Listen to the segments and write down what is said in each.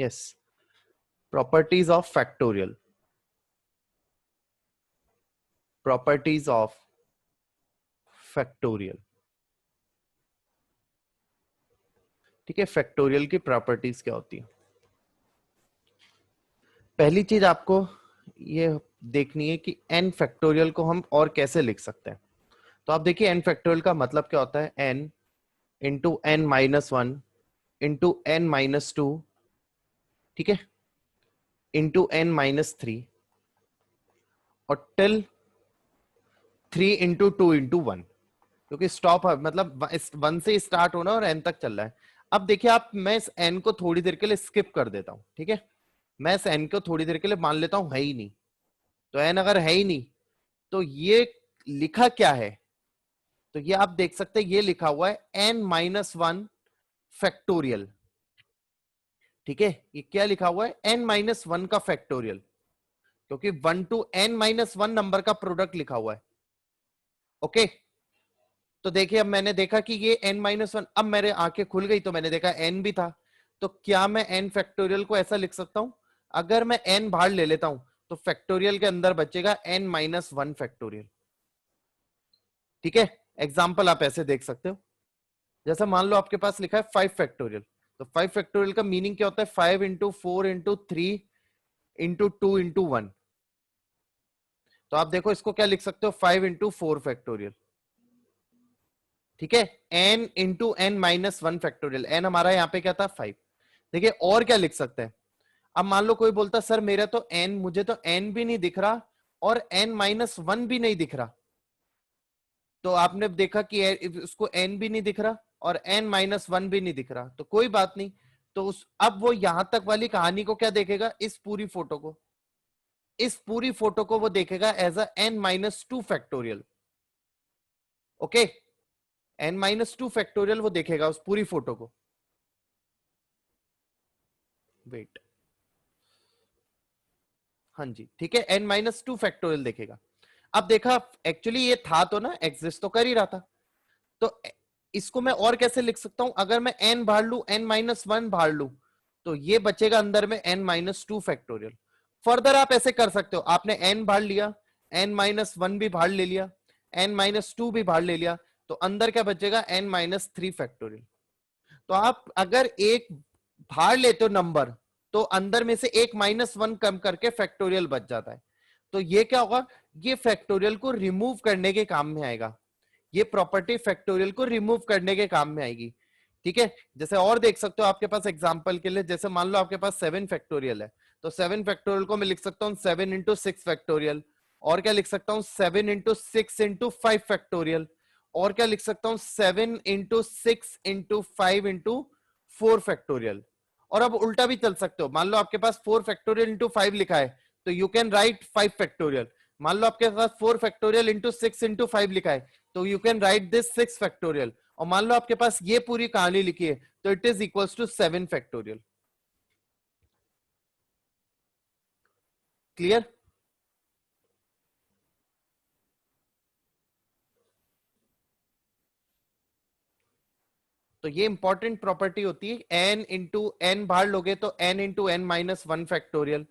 Yes, properties of factorial, properties of factorial. ठीक है, factorial की प्रॉपर्टीज क्या होती है? पहली चीज आपको ये देखनी है कि n फैक्टोरियल को हम और कैसे लिख सकते हैं। तो आप देखिए n फैक्टोरियल का मतलब क्या होता है, n into n minus one into n minus to, ठीक है, इंटू n माइनस थ्री, और till 3 into two into one, क्योंकि स्टॉप है मतलब वन से स्टार्ट होना और n तक चल रहा है। अब देखिए आप, मैं इस n को थोड़ी देर के लिए स्किप कर देता हूं, ठीक है, मैं इस n को थोड़ी देर के लिए मान लेता हूं है ही नहीं। तो n अगर है ही नहीं तो ये लिखा क्या है, तो ये आप देख सकते हैं, ये लिखा हुआ है n माइनस वन फैक्टोरियल। ठीक है, ये क्या लिखा हुआ है, n माइनस वन का फैक्टोरियल, क्योंकि 1 to n minus one number का प्रोडक्ट लिखा हुआ है। ओके, तो देखिए अब मैंने देखा कि ये n माइनस वन, अब मेरे आंखें खुल गई तो मैंने देखा n भी था। तो क्या मैं n फैक्टोरियल को ऐसा लिख सकता हूं, अगर मैं n बाहर ले लेता हूं तो फैक्टोरियल के अंदर बचेगा n माइनस वन फैक्टोरियल। ठीक है, एग्जाम्पल आप ऐसे देख सकते हो, जैसा मान लो आपके पास लिखा है 5 फैक्टोरियल, तो 5 फैक्टोरियल का मीनिंग क्या होता है, 5 into four into three into two into one. तो आप देखो इसको क्या लिख सकते हो, 5 इंटू फोर फैक्टोरियल। ठीक है, n into n minus one factorial, n हमारा यहाँ पे क्या था 5। देखिए और क्या लिख सकते हैं, अब मान लो कोई बोलता सर मेरा तो n, मुझे तो n भी नहीं दिख रहा और n माइनस वन भी नहीं दिख रहा। तो आपने देखा कि उसको n भी नहीं दिख रहा और n माइनस वन भी नहीं दिख रहा, तो कोई बात नहीं। तो अब वो यहां तक वाली कहानी को क्या देखेगा, इस पूरी फोटो को, इस पूरी फोटो को वो देखेगा as a n minus two factorial. Okay, n minus two factorial वो देखेगा उस पूरी फोटो को। वेट, हाँ जी, ठीक है, n माइनस टू फैक्टोरियल देखेगा। अब देखा एक्चुअली ये था तो ना, एग्जिस्ट तो कर ही रहा था, तो इसको मैं और कैसे लिख सकता हूं, अगर मैं n बाहर लू, n माइनस वन बाहर लू, तो ये बचेगा अंदर में n minus two factorial. Further आप ऐसे कर सकते हो, आपने n बाहर लिया, n माइनस वन भी बाहर ले लिया, n माइनस टू भी बाहर ले लिया, तो अंदर क्या बचेगा, n माइनस थ्री फैक्टोरियल। तो आप अगर एक बाहर लेते हो नंबर, तो अंदर में से एक माइनस वन कम करके फैक्टोरियल बच जाता है। तो ये क्या होगा, ये फैक्टोरियल को रिमूव करने के काम में आएगा, ये प्रॉपर्टी फैक्टोरियल को रिमूव करने के काम में आएगी। ठीक है, जैसे और देख सकते हो आपके पास एग्जांपल के लिए, जैसे मान लो आपके पास 7 फैक्टोरियल है, तो 7 फैक्टोरियल को मैं लिख सकता हूँ 7 इंटू सिक्स फैक्टोरियल, और क्या लिख सकता हूँ 7 into six into five factorial, और क्या लिख सकता हूँ 7 into six into five into four factorial. और अब उल्टा भी चल सकते हो, मान लो आपके पास 4 फैक्टोरियल इंटू फाइव लिखा है, तो यू कैन राइट 5 फैक्टोरियल। मान लो आपके पास 4 factorial into six into five लिखा है, तो you can write this 6 factorial. और मान लो आपके पास ये पूरी कहानी लिखी है, तो it is equals to 7 factorial. Clear? तो ये इंपॉर्टेंट प्रॉपर्टी होती है, n इंटू एन बाहर लोगे तो n into n minus one factorial,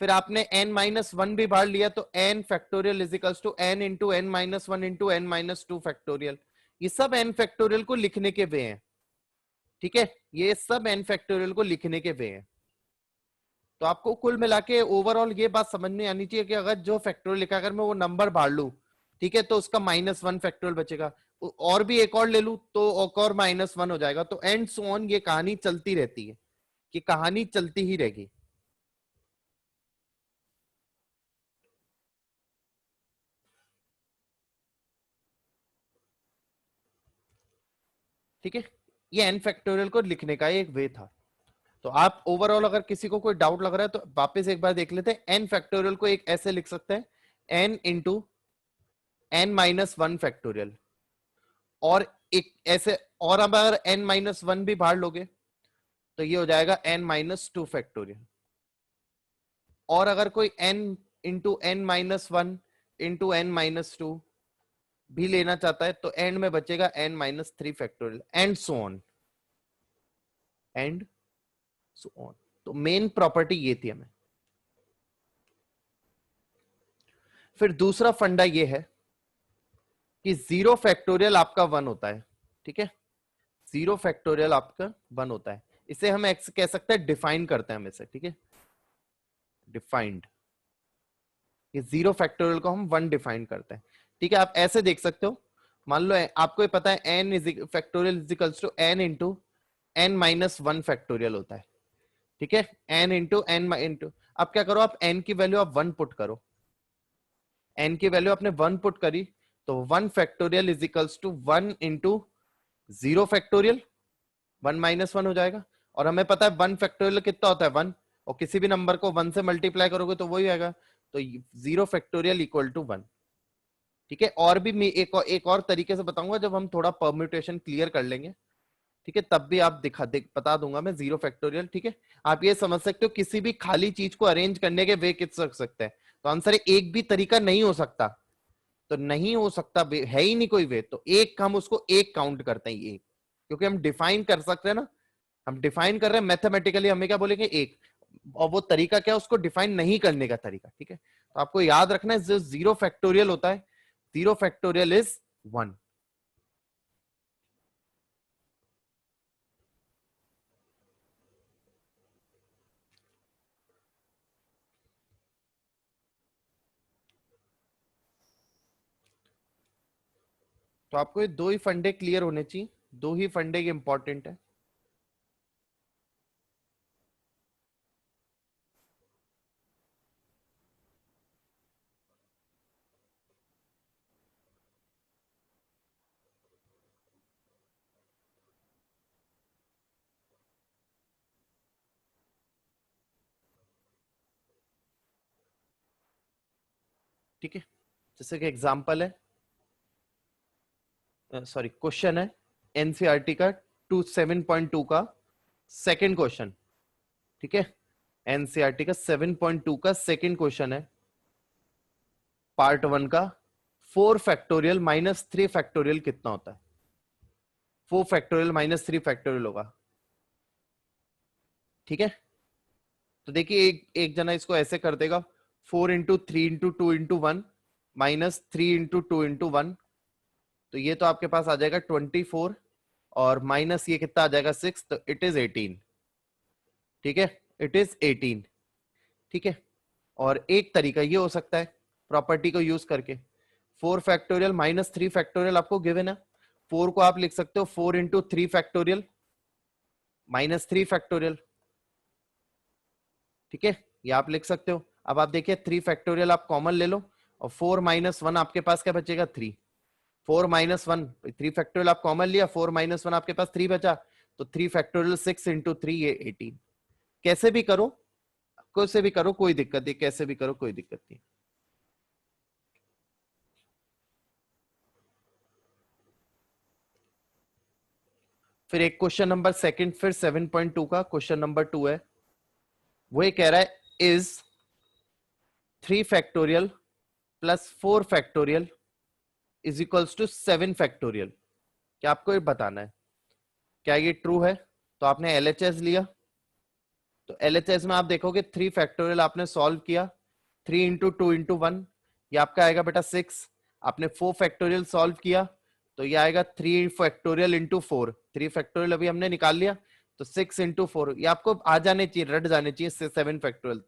फिर आपने n माइनस वन भी बाहर लिया तो n factorial is equals to n into n minus one into n minus two factorial. ये सब n फैक्टोरियल को लिखने के वे हैं। ठीक है, ये सब n फैक्टोरियल को लिखने के वे हैं। तो आपको कुल मिला के ओवरऑल ये बात समझ में आनी चाहिए कि अगर जो फैक्टोरियल लिखा, अगर मैं वो नंबर बांट लू, ठीक है, तो उसका माइनस वन फैक्टोरियल बचेगा, और भी एक और ले लू तो एक और माइनस वन हो जाएगा, तो एंड सो ऑन, ये कहानी चलती रहती है, कि कहानी चलती ही रहेगी। ठीक है, ये एन फैक्टोरियल को लिखने का एक वे था। तो आप ओवरऑल अगर किसी को कोई डाउट लग रहा है तो वापस एक बार देख लेते हैं, एन फैक्टोरियल को एक ऐसे लिख सकते हैं, n into n minus one factorial, और एक ऐसे, और अब अगर n माइनस वन भी बाहर लोगे तो ये हो जाएगा n माइनस टू फैक्टोरियल। और अगर कोई n into n minus one into n minus two भी लेना चाहता है, तो एंड में बचेगा n minus three factorial, and so on, and so on. तो मेन प्रॉपर्टी ये थी हमें। फिर दूसरा फंडा ये है कि 0 फैक्टोरियल आपका 1 होता है, ठीक है, 0 फैक्टोरियल आपका 1 होता है। इसे हम एक्स कह सकते हैं, डिफाइन करते हैं हम इसे, ठीक है, डिफाइंड। ये 0 फैक्टोरियल को हम 1 डिफाइन करते हैं, ठीक है। आप ऐसे देख सकते हो, मान लो आपको ये पता है n is factorial is equals to n into n minus 1 factorial होता है, ठीक है, एन इंटू एन इंटू, अब क्या करो, आप एन की वैल्यू आप 1 पुट करो, एन की वैल्यू आपने 1 पुट करी, तो 1 factorial is equals to 1 into 0 factorial, 1 - 1 हो जाएगा। और हमें पता है 1 फैक्टोरियल कितना होता है 1, और किसी भी नंबर को 1 से मल्टीप्लाई करोगे तो वही आएगा, तो 0 फैक्टोरियल इक्वल टू 1, ठीक है। और भी मैं एक और तरीके से बताऊंगा जब हम थोड़ा परम्यूटेशन क्लियर कर लेंगे, ठीक है, तब भी आप बता दूंगा मैं 0 फैक्टोरियल, ठीक है। आप ये समझ सकते हो किसी भी खाली चीज को अरेंज करने के वे किस सकते हैं, तो आंसर है एक भी तरीका नहीं हो सकता, तो नहीं हो सकता है ही नहीं कोई वे, तो एक हम उसको एक काउंट करते हैं, एक, क्योंकि हम डिफाइन कर सकते हैं ना, हम डिफाइन कर रहे हैं मैथमेटिकली, हमें क्या बोलेंगे एक, और वो तरीका क्या है उसको डिफाइन नहीं करने का तरीका, ठीक है। तो आपको याद रखना है जो 0 फैक्टोरियल होता है, 0 फैक्टोरियल इज 1। तो आपको ये दो ही फंडे क्लियर होने चाहिए, दो ही फंडे इंपॉर्टेंट है। ठीक है, जैसे कि एग्जांपल है, सॉरी क्वेश्चन है एनसीईआरटी का 7.2 का सेकंड क्वेश्चन, ठीक है, एनसीईआरटी का 7.2 का सेकंड क्वेश्चन है, पार्ट 1 का, 4 फैक्टोरियल - 3 फैक्टोरियल कितना होता है, 4 फैक्टोरियल - 3 फैक्टोरियल होगा, ठीक है। तो देखिए एक जना इसको ऐसे कर देगा, 4 × 3 × 2 × 1 -3 × 2 × 1, तो ये तो आपके पास आ जाएगा 24, और माइनस ये कितना आ जाएगा 6, तो इट इज 18, ठीक है, इट इज 18, ठीक है। और एक तरीका ये हो सकता है प्रॉपर्टी को यूज करके, 4 फैक्टोरियल - 3 फैक्टोरियल आपको गिवन है, 4 को आप लिख सकते हो 4 × 3 फैक्टोरियल -3 फैक्टोरियल, ठीक है, ये आप लिख सकते हो। अब आप देखिए 3 फैक्टोरियल आप कॉमन ले लो, और 4 - 1 आपके पास क्या बचेगा 3, 4 - 1, 3 फैक्टोरियल आप कॉमन लिया, 4 - 1 आपके पास 3 बचा, तो 3 फैक्टोरियल 6 × 3 ये 18, कैसे भी करो, कैसे भी करो कोई दिक्कत नहीं, कैसे भी करो कोई दिक्कत नहीं। फिर एक क्वेश्चन नंबर सेकंड, फिर 7.2 का क्वेश्चन नंबर 2 है, वो ये कह रहा है is 3 factorial +4 factorial is equals to 7 factorial, क्या आपको ये बताना है क्या ये ट्रू है। तो आपने एलएचएस लिया, तो एलएचएस में आप देखोगे 3 फैक्टोरियल आपने सॉल्व किया, 3 × 2 × 1, ये आपका आएगा बेटा 6, आपने 4 फैक्टोरियल सॉल्व किया, तो ये आएगा 3 फैक्टोरियल × 4, 3 फैक्टोरियल अभी हमने निकाल लिया, तो 6 × 4, ये आपको आ जाने चाहिए, रट जाने चाहिए 7 फैक्टोरियल,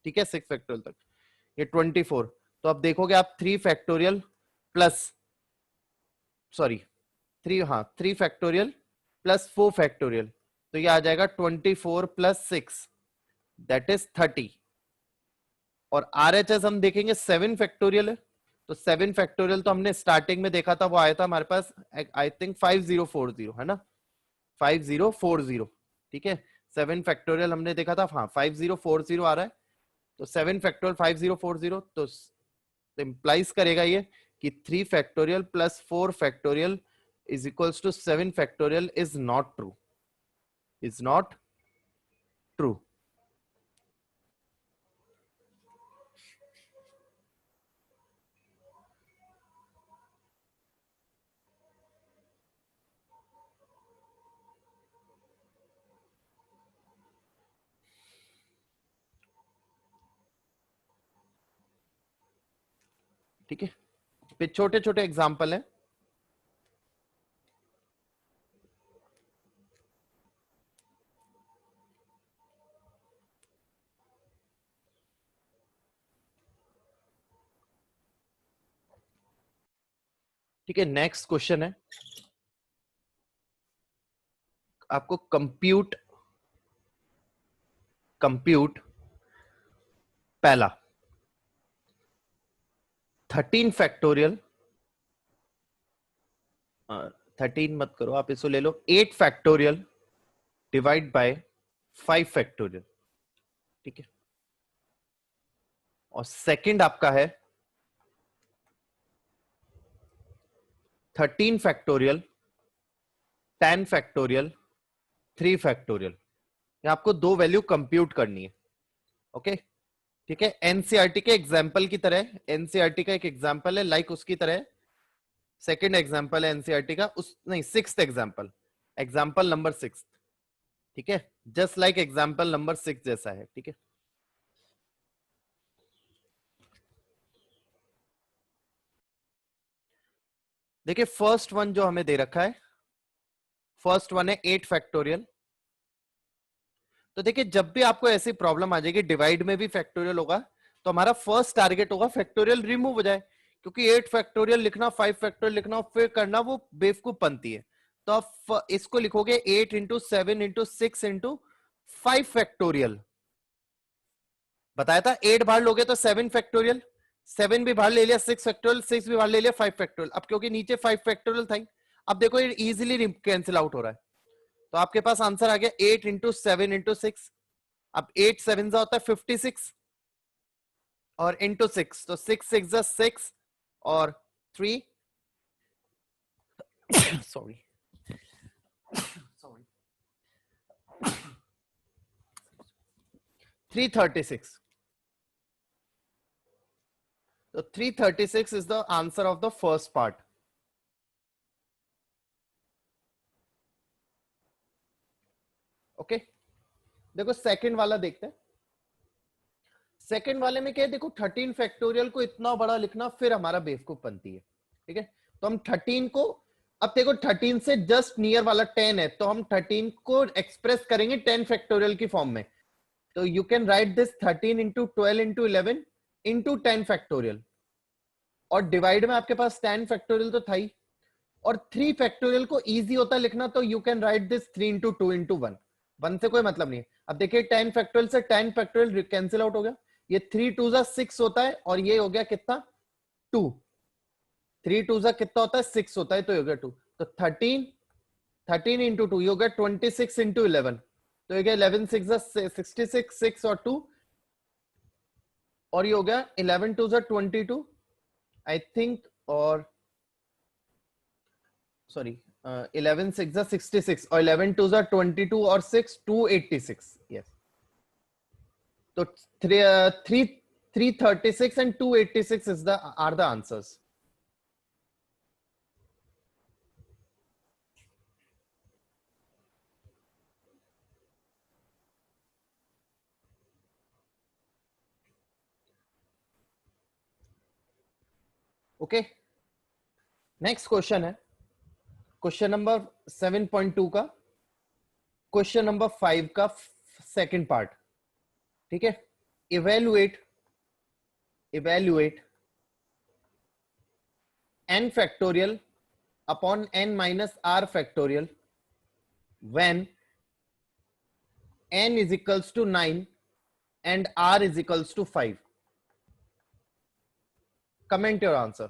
ठीक है, 6 फैक्टोरियल तक, ये 24, तो अब देखोगे आप 3 factorial plus, sorry 3 factorial +4 factorial, तो ये आ जाएगा 24 + 6, दैट इज 30, और आरएचएस हम देखेंगे 7 फैक्टोरियल है, तो 7 फैक्टोरियल तो हमने स्टार्टिंग में देखा था, वो आया था हमारे पास आई थिंक 5040 है ना, 5040, ठीक है, 7 फैक्टोरियल हमने देखा था, हाँ 5040 आ रहा है, तो 7 फैक्टोरियल 5040, तो इंप्लाइज करेगा ये कि 3 factorial +4 factorial is equals to 7 factorial is not true, is not true. ठीक है, फिर छोटे छोटे एग्जाम्पल हैं। ठीक है, नेक्स्ट क्वेश्चन है आपको, कंप्यूट पहला 13 फैक्टोरियल, 13 मत करो आप, इसको ले लो 8 फैक्टोरियल डिवाइड बाय 5 फैक्टोरियल। ठीक है, और सेकंड आपका है 13 फैक्टोरियल 10 फैक्टोरियल 3 फैक्टोरियल। आपको दो वैल्यू कंप्यूट करनी है। ओके, ठीक है, एनसीईआरटी के एग्जाम्पल की तरह, एनसीईआरटी का एक एग्जाम्पल है लाइक उसकी तरह, सेकंड एग्जाम्पल है एनसीईआरटी का, उस नहीं सिक्स्थ एग्जाम्पल, एग्जाम्पल नंबर 6। ठीक है, जस्ट लाइक एग्जाम्पल नंबर 6 जैसा है। ठीक है, देखिए फर्स्ट वन जो हमें दे रखा है, फर्स्ट वन है 8 फैक्टोरियल। तो देखिए जब भी आपको ऐसी प्रॉब्लम आ जाएगी डिवाइड में भी फैक्टोरियल होगा, तो हमारा फर्स्ट टारगेट होगा फैक्टोरियल रिमूव हो जाए, क्योंकि 8 फैक्टोरियल लिखना, 5 फैक्टोरियल लिखना और फिर करना, वो बेवकूफ बनती है। तो आप इसको लिखोगे 8 इंटू 7 इंटू 6 इंटू 5 फैक्टोरियल। बताया था 8 बाहर लोगे तो 7 फैक्टोरियल, 7 भी बाहर ले लिया 6 फैक्टोरियल, 6 भी बाहर ले लिया 5 फैक्टोरियल। अब क्योंकि नीचे 5 फैक्टोरियल था, अब देखो ये इजिली कैंसिल आउट हो रहा है। तो आपके पास आंसर आ गया 8 इंटू 7 इंटू 6। अब 8 7 जा होता है 56 और इंटू 6, तो 6 6 जा 6 और 3 सॉरी 336। तो 336 is the answer of the first part. Okay, देखो सेकंड वाला देखते हैं। सेकंड वाले में क्या है, देखो 13 फैक्टोरियल को इतना बड़ा लिखना फिर हमारा बेवकूफ बनती है। ठीक है, तो हम 13 को, अब देखो 13 से जस्ट नियर वाला 10 है, तो हम 13 को एक्सप्रेस करेंगे 10 फैक्टोरियल की फॉर्म में। तो you can write this 13 into 12 into 11 into 10 factorial, और डिवाइड में आपके पास 10 फैक्टोरियल तो था ही, और 3 फैक्टोरियल को इजी होता है लिखना, तो you can write this 3 into 2 into 1। 1 से कोई मतलब नहीं है। अब देखिए 10 फैक्टोरियल से 10 फैक्टोरियल कैंसिल आउट हो गया, ये 3 2 जा 6 होता है, और ये हो गया कितना 2, 3 2 जा कितना होता है 6 होता है, तो ये हो गया 2। तो 13 इंटू 2 ये हो गया 26 इंटू 11, तो ये गया 11 6 जा 66, 6 और 2, और ये हो गया 11 2 जा 22 आई थिंक, और सॉरी 11 6 जा 66 और 11 2 जा 22 और 6 286। यस, तो 336 and 286 is the are the answers. Okay, next question है क्वेश्चन नंबर 7.2 का, क्वेश्चन नंबर 5 का सेकंड पार्ट। ठीक है, evaluate n factorial upon n minus r factorial when n is equals to 9 and r is equals to 5. Comment your answer.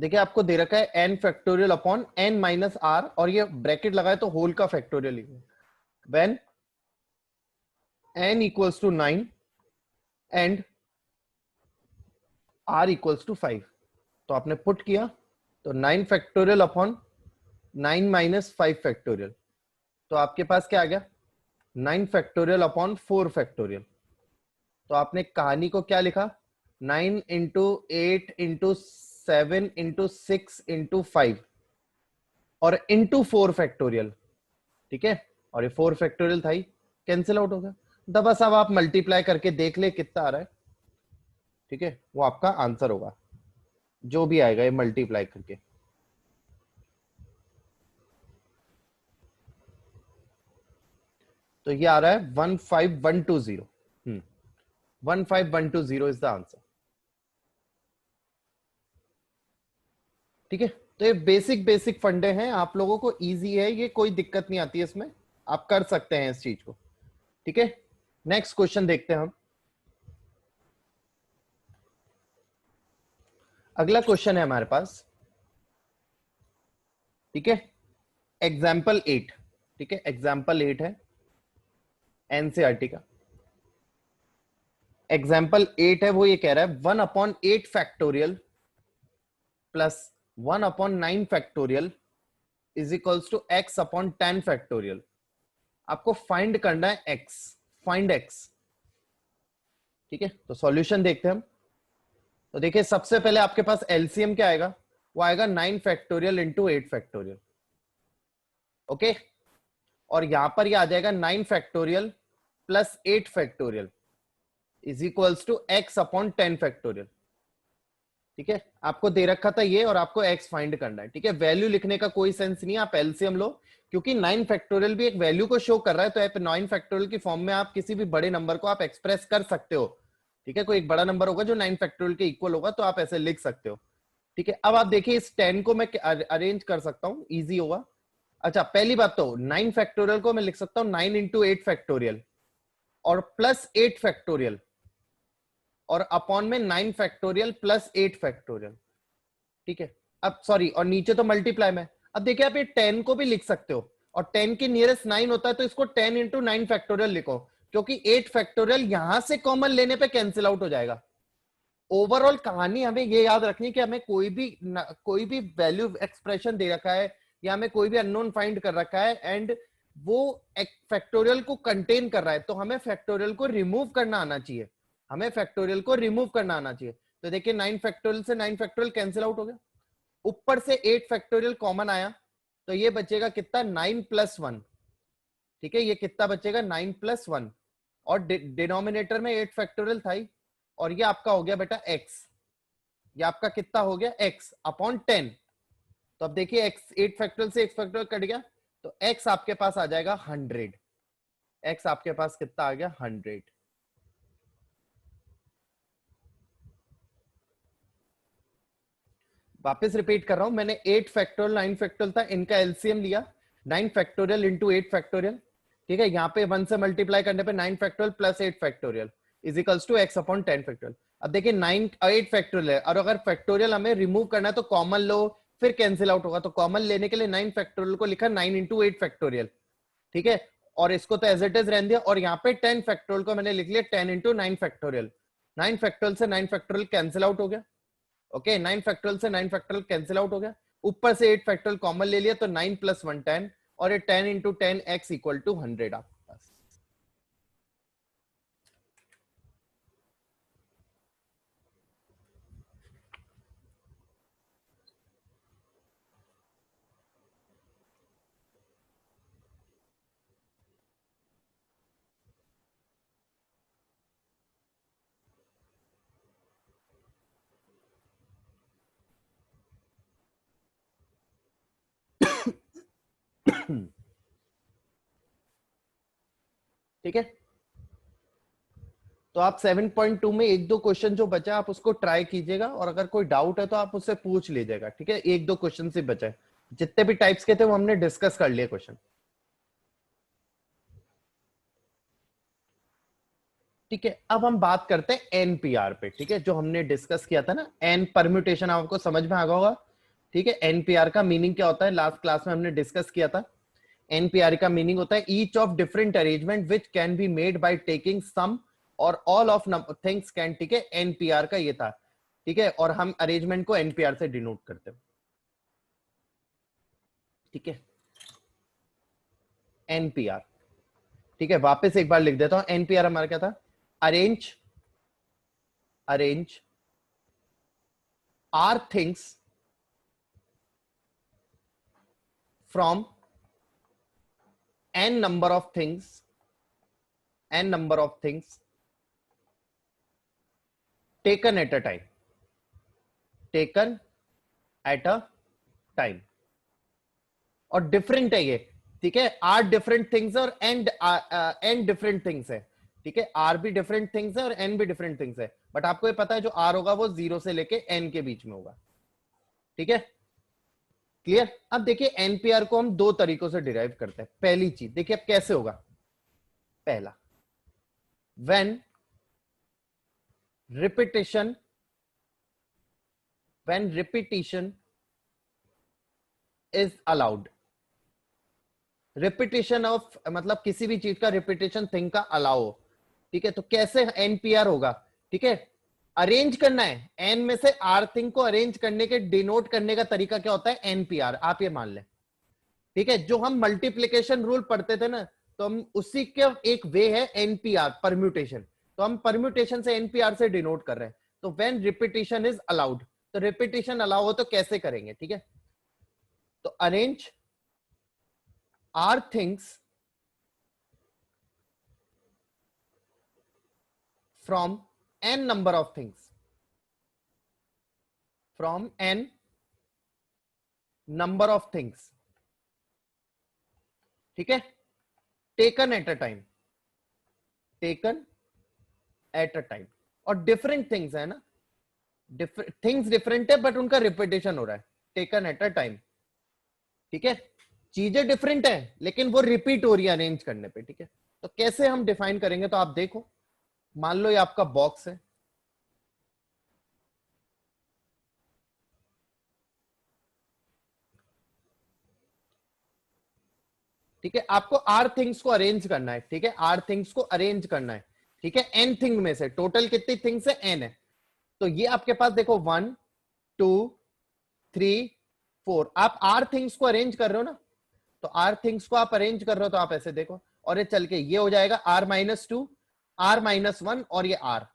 देखिए आपको दे रखा है n factorial upon n minus r, और ये bracket लगाए तो होल का फैक्टोरियल लिखे, when n equals to 9 and r equals to 5। तो आपने पुट किया, तो 9 फैक्टोरियल अपॉन 9 माइनस 5 फैक्टोरियल, तो आपके पास क्या आ गया 9 फैक्टोरियल अपॉन 4 फैक्टोरियल। तो आपने कहानी को क्या लिखा, 9 इंटू 8 इंटू 7 इंटू 6 इंटू 5 और इंटू 4 फैक्टोरियल। ठीक है, और ये 4 फैक्टोरियल था ही, कैंसिल आउट हो गया। तो बस अब आप मल्टीप्लाई करके देख ले कितना आ रहा है, ठीक है, वो आपका आंसर होगा जो भी आएगा ये मल्टीप्लाई करके। तो ये आ रहा है 15120। 15120 इज द आंसर। ठीक है, तो ये बेसिक बेसिक फंडे हैं, आप लोगों को इजी है ये, कोई दिक्कत नहीं आती है इसमें, आप कर सकते हैं इस चीज को। ठीक है, नेक्स्ट क्वेश्चन देखते हैं हम। अगला क्वेश्चन है हमारे पास, ठीक है, एग्जाम्पल 8। ठीक है, एग्जाम्पल 8 है एनसीईआरटी का। एग्जाम्पल 8 है, वो ये कह रहा है 1/8 factorial plus 1/9 factorial is equals to x/10 factorial. आपको फाइंड करना है x, फाइंड x। ठीक है, तो सॉल्यूशन देखते हैं हम। तो देखिए सबसे पहले आपके पास एलसीएम क्या आएगा, वो आएगा 9 फैक्टोरियल इंटू 8 फैक्टोरियल। ओके, और यहां पर ये आ जाएगा 9 factorial plus 8 factorial is equals to x/10 factorial. ठीक है, आपको दे रखा था ये और आपको x फाइंड करना है। ठीक है, वैल्यू लिखने का कोई सेंस नहीं, आप एलसीएम लो, क्योंकि 9 फैक्टोरियल भी एक वैल्यू को शो कर रहा है, तो आप 9 फैक्टोरियल की फॉर्म में आप किसी भी बड़े नंबर को आप एक्सप्रेस कर सकते हो। ठीक है, कोई एक बड़ा नंबर होगा जो 9 फैक्टोरियल के इक्वल होगा, तो आप ऐसे लिख सकते हो। ठीक है, अब आप देखिए इस 10 को मैं अरेंज कर सकता हूं, इजी होगा। अच्छा, पहली बात तो 9 फैक्टोरियल को मैं लिख सकता हूं 9 इंटू 8 फैक्टोरियल और प्लस 8 फैक्टोरियल और अपॉन में 9 फैक्टोरियल प्लस 8 फैक्टोरियल। ठीक है, अब सॉरी, और नीचे तो मल्टीप्लाई में। अब देखिए आप ये 10 को भी लिख सकते हो, और 10 के नियरेस्ट 9 होता है, तो इसको 10 इंटू 9 फैक्टोरियल लिखो, क्योंकि 8 फैक्टोरियल यहां से कॉमन लेने पे कैंसिल आउट हो जाएगा। ओवरऑल कहानी हमें ये याद रखनी है कि हमें कोई भी वैल्यू एक्सप्रेशन दे रखा है या हमें कोई भी अननोन फाइंड कर रखा है एंड वो फैक्टोरियल को कंटेन कर रहा है, तो हमें फैक्टोरियल को रिमूव करना आना चाहिए, हमें फैक्टोरियल को रिमूव करना आना चाहिए। तो देखिए 9 फैक्टोरियल से 9 फैक्टोरियल कैंसिल आउट हो गया, ऊपर से 8 फैक्टोरियल कॉमन आया, तो ये बचेगा कितना 9 प्लस 1। ठीक है, ये कितना बचेगा 9 प्लस 1, और डिनोमिनेटर में 8 फैक्टोरियल था ही, और ये आपका हो गया बेटा x, ये आपका कितना हो गया x अपॉन 10। तो अब देखिए x 8 फैक्टोरियल से x फैक्टोरियल कट गया, तो x आपके पास आ जाएगा 100। x आपके पास कितना आ गया 100। वापस रिपीट कर रहा हूं, मैंने 8 फैक्टोरियल 9 फैक्टोरियल था, इनका एलसीएम लिया 9 फैक्टोरियल इंटू 8 फैक्टोरियल। ठीक है, यहाँ पे 1 से मल्टीप्लाई करने पे 9 factorial plus 8 factorial is equals to x upon 10 factorial. अब देखिए 9 8 फैक्टोरियल है, और अगर फैक्टोरियल हमें रिमूव करना है तो कॉमन लो, फिर कैंसिल आउट होगा, तो कॉमन लेने के लिए 9 फैक्टोरियल को लिखा 9 इंटू 8 फैक्टोरियल। ठीक है, और इसको तो एज इट इज रहने दिया, और यहाँ पे 10 फैक्टोरियल को मैंने लिख लिया 10 इंटू 9 फैक्टोरियल। 9 फैक्टोरियल से 9 फैक्टोरियल कैंसिल आउट हो गया। ओके, 9 फैक्टोरियल से 9 फैक्टोरियल कैंसिल आउट हो गया, ऊपर से 8 फैक्टोरियल कॉमन ले लिया, तो 9 प्लस 1 10, और ये 10 इंटू 10 x इक्वल टू 100 आपके पास। ठीक है, तो आप 7.2 में एक दो क्वेश्चन जो बचा आप उसको ट्राई कीजिएगा, और अगर कोई डाउट है तो आप उससे पूछ लीजिएगा। ठीक है, एक दो क्वेश्चन से बचा है, जितने भी टाइप्स के थे वो हमने डिस्कस कर लिए क्वेश्चन। ठीक है, अब हम बात करते हैं एनपीआर पे। ठीक है, जो हमने डिस्कस किया था ना, एन परम्यूटेशन आपको समझ में आ गया होगा। ठीक है, एनपीआर का मीनिंग क्या होता है, लास्ट क्लास में हमने डिस्कस किया था। एनपीआर का मीनिंग होता है each of different arrangement which can be made by taking some और ऑल ऑफ थिंग्स कैन। ठीक है, एनपीआर का ये था। ठीक है, और हम अरेंजमेंट को एनपीआर से डिनोट करते हैं। ठीक है, एनपीआर। ठीक है, वापस एक बार लिख देता हूं, एनपीआर हमारा क्या था, arrange arrange r things from n number of things taken at a time, और डिफरेंट है ये, ठीक है। आर डिफरेंट थिंग्स और एन डिफरेंट थिंग्स है, ठीक है। आर भी डिफरेंट थिंग्स है और एन भी डिफरेंट थिंग्स है, बट आपको ये पता है जो आर होगा वो 0 से लेके एन के बीच में होगा, ठीक है। क्लियर। अब देखिए एनपीआर को हम दो तरीकों से डिराइव करते हैं। पहली चीज देखिए अब कैसे होगा। पहला, when repetition is allowed, repetition of मतलब किसी भी चीज का रिपीटिशन थिंग का अलाउ हो, ठीक है। तो कैसे एनपीआर होगा, ठीक है। अरेंज करना है एन में से आर थिंग को अरेंज करने के डिनोट करने का तरीका क्या होता है, एनपीआर। आप ये मान लें, ठीक है। जो हम मल्टीप्लिकेशन रूल पढ़ते थे ना, तो हम उसी के एक वे है एनपीआर, परम्यूटेशन। तो हम परम्यूटेशन से एनपीआर से डिनोट कर रहे हैं। तो व्हेन रिपीटिशन इज अलाउड, तो रिपीटिशन अलाउ हो तो कैसे करेंगे, ठीक है। तो arrange r things from n number of things, ठीक है, टेकन एट अ टाइम। और डिफरेंट थिंग्स है ना, थिंग्स डिफरेंट है बट उनका रिपीटेशन हो रहा है, टेकन एट अ टाइम, ठीक है। चीजें डिफरेंट है लेकिन वो रिपीट हो रही है अरेंज करने पे, ठीक है। तो कैसे हम डिफाइन करेंगे, तो आप देखो, मान लो ये आपका बॉक्स है, ठीक है। आपको आर थिंग्स को अरेंज करना है, ठीक है। आर थिंग्स को अरेंज करना है, ठीक है। एन थिंग में से टोटल कितनी थिंग्स है, एन है। तो ये आपके पास देखो 1 2 3 4, आप आर थिंग्स को अरेंज कर रहे हो ना, तो आर थिंग्स को आप अरेंज कर रहे हो तो आप ऐसे देखो, और ये चल के ये हो जाएगा R-2 R-1 और ये आर।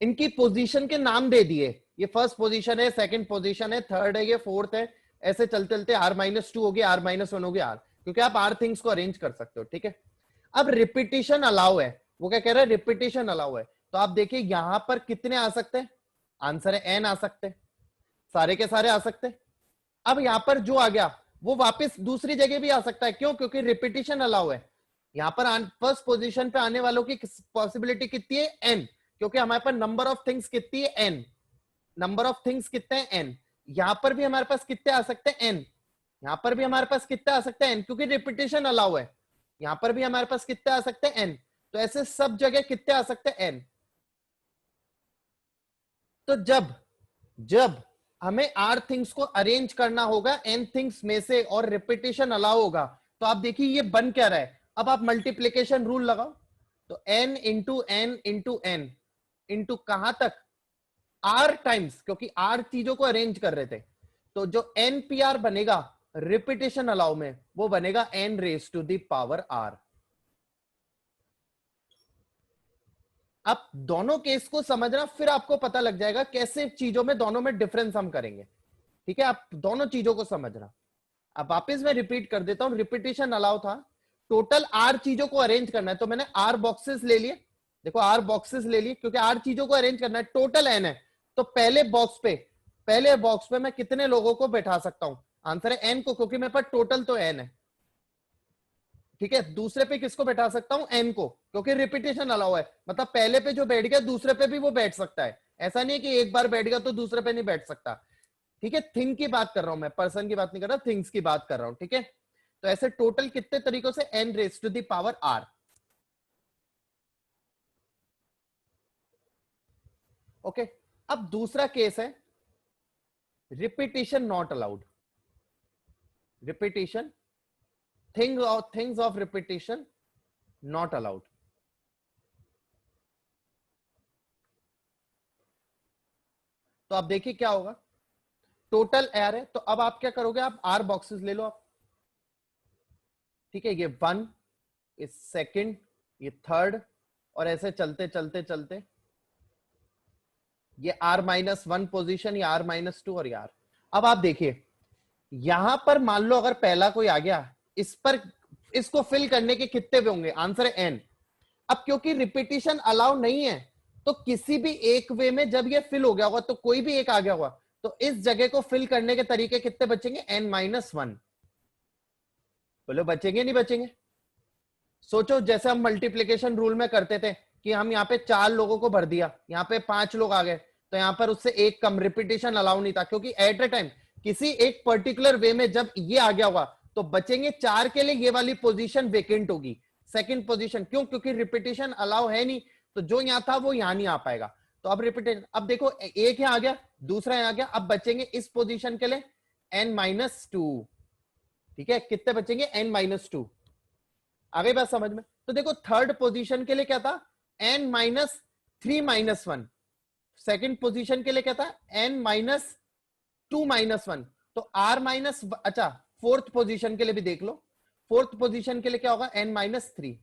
इनकी पोजीशन के नाम दे दिए, ये फर्स्ट पोजीशन है, सेकंड पोजीशन है, थर्ड है, ये फोर्थ है, ऐसे चलते चलते R-2 हो गया, R-1 हो गया आर, क्योंकि आप आर थिंग्स को अरेंज कर सकते हो, ठीक है। अब रिपीटिशन अलाउ है, वो क्या कह रहा है, रिपीटिशन अलाउ है। तो आप देखिए यहां पर कितने आ सकते हैं, आंसर है एन आ सकते हैं, सारे के सारे आ सकते हैं। अब यहां पर जो आ गया वो वापस दूसरी जगह भी आ सकता है, क्यों, क्योंकि रिपीटिशन अलाउ है। यहां पर फर्स्ट पोजीशन पे आने वालों की पॉसिबिलिटी कितनी है, एन, क्योंकि हमारे पास नंबर ऑफ थिंग्स कितनी है, एन। नंबर ऑफ थिंग्स कितने हैं, एन। यहां पर भी हमारे पास कितने आ सकते हैं, एन। यहां पर भी हमारे पास कितने आ सकते हैं, एन, क्योंकि रिपीटिशन अलाउ है। यहां पर भी हमारे पास कितने आ सकते हैं, एन। तो ऐसे सब जगह कितने आ सकते हैं, एन। तो जब जब हमें आर थिंग्स को अरेंज करना होगा एन थिंग्स में से और रिपीटिशन अलाउ होगा, तो आप देखिए ये बन क्या रहा है। अब आप मल्टीप्लीकेशन रूल लगाओ, तो n into n into n into कहां तक, आर टाइम्स, क्योंकि आर चीजों को अरेंज कर रहे थे। तो जो एनपीआर बनेगा रिपीटिशन अलाउ में, वो बनेगा n raise to the power r. आप दोनों केस को समझना, फिर आपको पता लग जाएगा कैसे चीजों में दोनों में डिफरेंस हम करेंगे, ठीक है। आप दोनों चीजों को समझना। अब वापिस मैं रिपीट कर देता हूं, रिपीटिशन अलाउ था, टोटल आर चीजों को अरेंज करना है, तो मैंने आर बॉक्सेस ले लिए, देखो आर बॉक्सेस ले लिए, क्योंकि आर चीजों को अरेंज करना है, टोटल एन है। तो पहले बॉक्स पे मैं कितने लोगों को बैठा सकता हूं, आंसर है एन को, क्योंकि मेरे पास टोटल तो एन है, ठीक है। दूसरे पे किसको बैठा सकता हूं, एन को, क्योंकि रिपीटेशन अलाउ है, मतलब पहले पे जो बैठ गया दूसरे पे भी वो बैठ सकता है। ऐसा नहीं है कि एक बार बैठ गया तो दूसरे पे नहीं बैठ सकता, ठीक है। थिंग की बात कर रहा हूं मैं, पर्सन की बात नहीं कर रहा, थिंग्स की बात कर रहा हूं, ठीक है। तो ऐसे टोटल कितने तरीकों से, n raise to the power r. Okay. अब दूसरा केस है repetition not allowed, repetition things of repetition not allowed. तो आप देखिए क्या होगा, टोटल आर है, तो अब आप क्या करोगे, आप आर बॉक्सेस ले लो आप, ठीक है। ये 1, ये सेकंड, ये थर्ड, और ऐसे चलते चलते चलते ये R-1 पोजीशन, ये R-2 और ये आर। अब आप देखिए यहां पर मान लो अगर पहला कोई आ गया, इस पर इसको फिल करने के कितने वे होंगे? आंसर है एन। अब क्योंकि रिपीटिशन अलाउ नहीं है तो किसी भी एक वे में जब ये फिल हो गया होगा तो कोई भी एक आ गया होगा, तो इस जगह को फिल करने के तरीके कितने बचेंगे? n-1। बोलो बचेंगे नहीं बचेंगे? सोचो जैसे हम मल्टीप्लीकेशन रूल में करते थे कि हम यहाँ पे 4 लोगों को भर दिया, यहाँ पे 5 लोग आ गए, तो यहाँ पर उससे एक कम, रिपीटिशन अलाउ नहीं था क्योंकि एट अ टाइम किसी एक पर्टिकुलर वे में जब ये आ गया होगा तो बचेंगे 4 के लिए ये वाली पोजीशन वेकेंट होगी, सेकंड पोजीशन। क्यों? क्योंकि रिपीटिशन अलाउ है नहीं, तो जो यहाँ था वो यहाँ नहीं आ पाएगा। तो अब रिपीटेशन, अब देखो एक यहाँ आ गया, दूसरा यहाँ आ गया, अब बचेंगे इस पोजीशन के लिए n-2। ठीक है, कितने बचेंगे? n-2। आ गई बात समझ में? तो देखो थर्ड पोजीशन के लिए क्या था? n-3-1। सेकंड पोजीशन के लिए क्या था? n-2-1। तो r-, अच्छा फोर्थ पोजीशन के लिए भी देख लो, फोर्थ पोजीशन के लिए क्या होगा? n-3।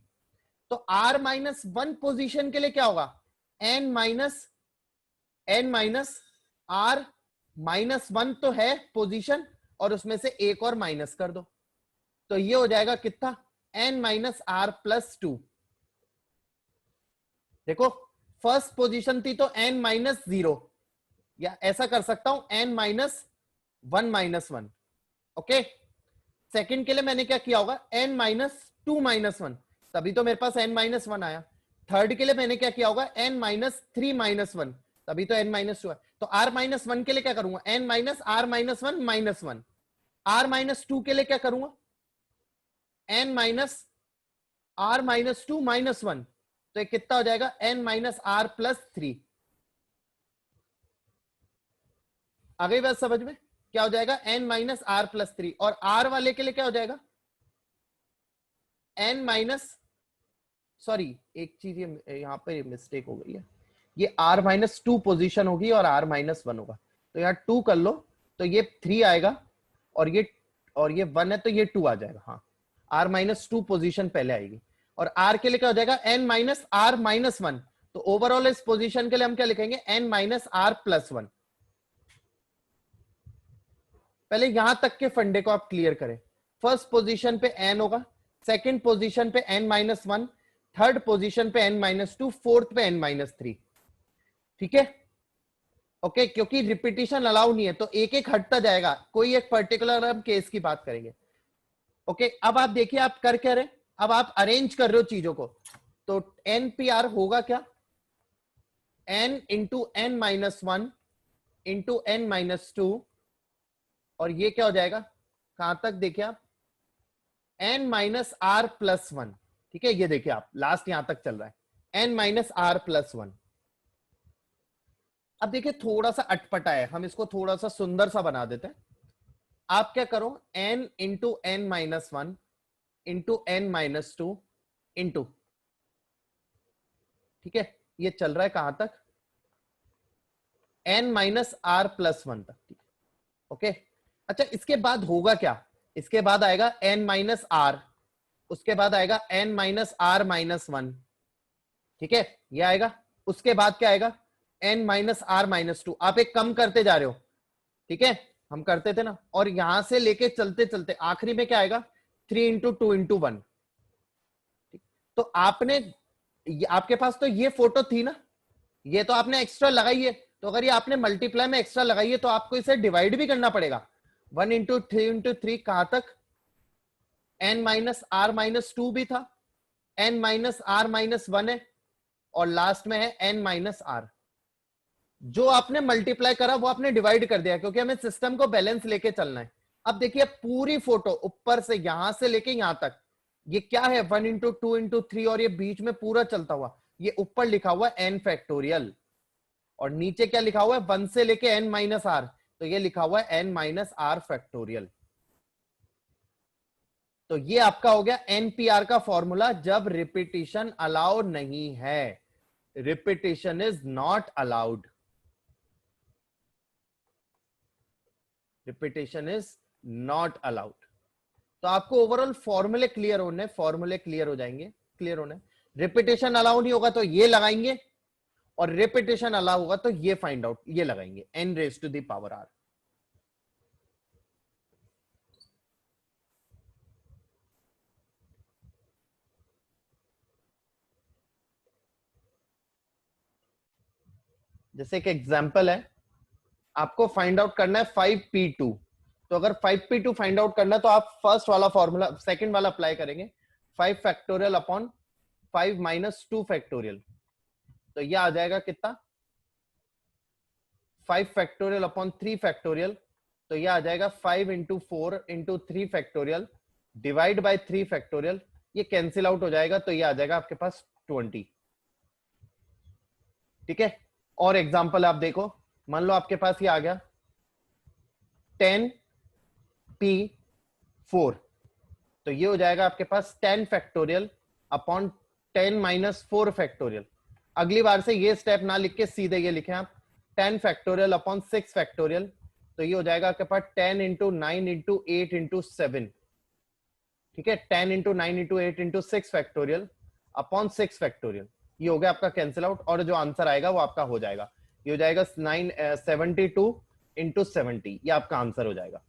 तो r-1 पोजीशन के लिए क्या होगा? n-r-1 तो है पोजीशन, और उसमें से एक और माइनस कर दो, तो ये हो जाएगा कितना? n-r+2। देखो फर्स्ट पोजीशन थी तो n-0, या ऐसा कर सकता हूं n-1-1। ओके, सेकंड के लिए मैंने क्या किया होगा? n-2-1, तभी तो मेरे पास n-1 आया। थर्ड के लिए मैंने क्या किया होगा? n-3-1, तभी तो n-2 है। तो r-1 के लिए क्या करूंगा? n-r-1-1। r-2 के लिए क्या करूंगा? n-r-2-1। तो ये कितना हो जाएगा? n-r+3। आ गई बात समझ में? क्या हो जाएगा? n-r+3। और r वाले के लिए क्या हो जाएगा? सॉरी एक चीज ये यहाँ पे मिस्टेक हो गई है, ये r-2 पोजीशन होगी और r-1 होगा, तो यहाँ 2 कर लो, तो ये 3 आएगा, और ये 1 है तो ये 2 आ जाएगा। हाँ, r-2 पोजीशन पहले आएगी। और r के लिए क्या हो जाएगा? n-r-1। तो ओवरऑल इस पोजीशन के लिए हम क्या लिखेंगे? n-r+1। पहले यहां तक के फंडे को आप क्लियर करें। फर्स्ट पोजीशन पे n होगा, सेकंड पोजीशन पे n-1, थर्ड पोजीशन पे n-2, फोर्थ पे n-3। ठीक है, ओके, क्योंकि रिपीटिशन अलाउ नहीं है तो एक एक हटता जाएगा, कोई एक पर्टिकुलर हम केस की बात करेंगे। ओके, अब आप देखिए आप कर क्या रहे, अब आप अरेंज कर रहे हो चीजों को, तो NPR होगा क्या? n into n-1 into n-2, और ये क्या हो जाएगा? कहां तक देखिए आप? n-r+1। ठीक है, ये देखिए आप लास्ट यहां तक चल रहा है, n-r+1। अब देखिए थोड़ा सा अटपटा है, हम इसको थोड़ा सा सुंदर सा बना देते हैं। आप क्या करो? n into n-1 into n-2 into, ठीक है, ये चल रहा है कहां तक? n-r+1 तक। ठीक है, ओके। अच्छा, इसके बाद होगा क्या? इसके बाद आएगा n-r, उसके बाद आएगा n-r-1। ठीक है, ये आएगा। उसके बाद क्या आएगा? n-r-2। आप एक कम करते जा रहे हो, ठीक है, हम करते थे ना, और यहां से लेके चलते चलते आखिरी में क्या आएगा? 3 इंटू 2 इंटू 1। तो आपने, आपके पास तो ये फोटो थी ना, ये तो आपने एक्स्ट्रा लगाई है, तो अगर ये आपने मल्टीप्लाई में एक्स्ट्रा लगाई है तो आपको इसे डिवाइड भी करना पड़ेगा। 1 इंटू 3 इंटू 3 कहां तक? n-r-2 भी था, n-r-1 है, और लास्ट में है n-r। जो आपने मल्टीप्लाई करा वो आपने डिवाइड कर दिया, क्योंकि हमें सिस्टम को बैलेंस लेके चलना है। अब देखिए पूरी फोटो ऊपर से यहां से लेके यहां तक, ये क्या है? 1 इंटू 2 इंटू 3, और ये बीच में पूरा चलता हुआ, ये ऊपर लिखा हुआ है n-, और नीचे क्या लिखा हुआ है? 1 से लेके n-r, तो ये लिखा हुआ है n-r। तो ये आपका हो गया NPR का फॉर्मूला जब रिपीटिशन अलाउ नहीं है। Repetition is not allowed, repetition is not allowed. तो आपको ओवरऑल फॉर्मूले क्लियर होने, फॉर्मूले क्लियर हो जाएंगे, क्लियर होने। रिपीटिशन अलाउ नहीं होगा तो ये लगाएंगे, और रिपीटिशन अलाउ होगा तो ये फाइंड आउट, ये लगाएंगे n⁻⁻r। जैसे एक एग्जांपल है, आपको फाइंड आउट करना है 5p2। तो अगर 5p2 फाइंड आउट करना है तो आप फर्स्ट वाला फॉर्मूला सेकंड वाला अप्लाई करेंगे, 5 फैक्टोरियल अपॉन 5 माइनस 2 फैक्टोरियल। तो ये आ जाएगा कितना, 5 फैक्टोरियल अपॉन 3 फैक्टोरियल। तो ये आ जाएगा 5 into 4 into 3 factorial divide by 3 factorial. ये कैंसिल आउट हो जाएगा, तो ये आ जाएगा आपके पास 20। ठीक है। और एग्जांपल आप देखो, मान लो आपके पास ये आ गया 10p4। तो ये हो जाएगा आपके पास 10 फैक्टोरियल अपॉन 10 माइनस 4 फैक्टोरियल। अगली बार से ये स्टेप ना लिख के सीधे ये लिखें आप 10 फैक्टोरियल अपॉन 6 फैक्टोरियल। तो ये हो जाएगा आपके पास 10 इंटू 9 इंटू 8 इंटू 7। ठीक है, 10 into 9 into 8 into 6 factorial upon 6 factorial. ये हो गया आपका कैंसिल आउट, और जो आंसर आएगा वो आपका हो जाएगा, ये हो जाएगा 972 इंटू 70। ये आपका आंसर हो जाएगा।